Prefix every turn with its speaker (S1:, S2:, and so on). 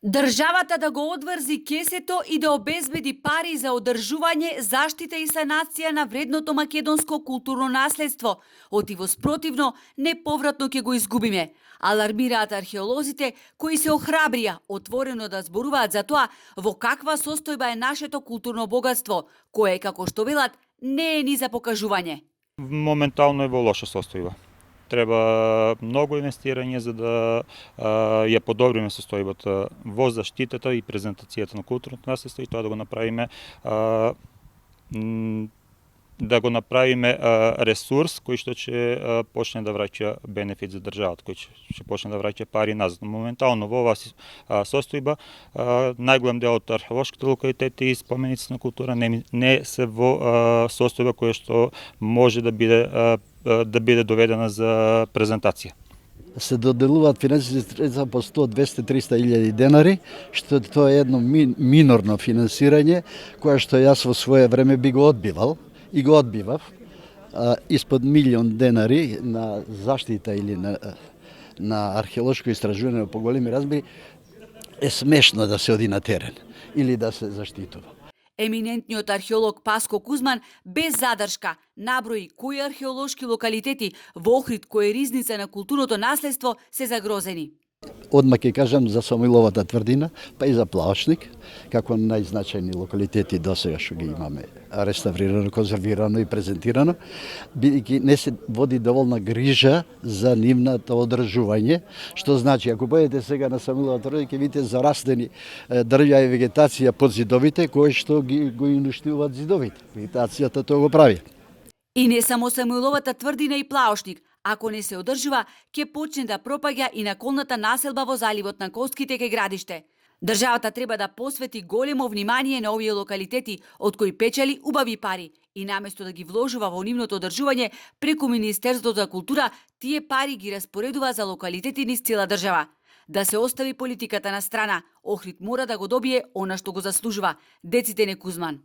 S1: Државата да го одврзи кесето и да обезбеди пари за одржување, заштита и санација на вредното македонско културно наследство. Отивоспротивно, неповратно ќе го изгубиме. Алармираат археолозите кои се охрабрија отворено да зборуваат за тоа во каква состојба е нашето културно богатство, кое, како што велат, не е ни за покажување.
S2: Моментално е во лоша состојба. Треба многу инвестирање за да ја подобриме состојбата во заштитата и презентацијата на културното наследство и тоа да го направиме ресурс кој што ќе почне да враќа бенефит за државата, кој ќе почне да враќа пари назад. Моментално во оваа состојба најголем дел од археолошките локалитети и споменици на култура не се во состојба која што може да биде доведена за презентација.
S3: Се доделуваат финансиски средства по 100, 200, 300 илјади денари, што тоа е едно минорно финансирање, кое што јас во свое време би го одбивал и го одбивав. Испод милион денари на заштита или на археолошко истражување по големи размери е смешно да се оди на терен или да се заштитува.
S1: Еминентниот археолог Паско Кузман без задршка наброи кои археолошки локалитети во Охрид, кои е ризница на културното наследство, се загрозени.
S3: Одма ќе кажам за Самуиловата тврдина, па и за Плаочник, како најзначајни локалитети досега што ги имаме реставрирано, конзервирано и презентирано, бидејќи не се води доволна грижа за нивното одржување, што значи ако појдете сега на Самуиловата тврдина ќе видите зарастени дрвја и вегетација под зидовите кои што го уништуваат зидовите. Вегетацијата тоа го прави.
S1: И не само Самуиловата тврдина и Плаочник, ако не се одржува, ќе почне да пропаѓа и наколната населба во заливот на Коските кај градиште. Државата треба да посвети големо внимание на овие локалитети, од кои печели убави пари, и наместо да ги вложува во нивното одржување преку Министерството за култура, тие пари ги распоредува за локалитети низ цела држава. Да се остави политиката на страна, Охрид мора да го добие она што го заслужува. Деците не Кузман.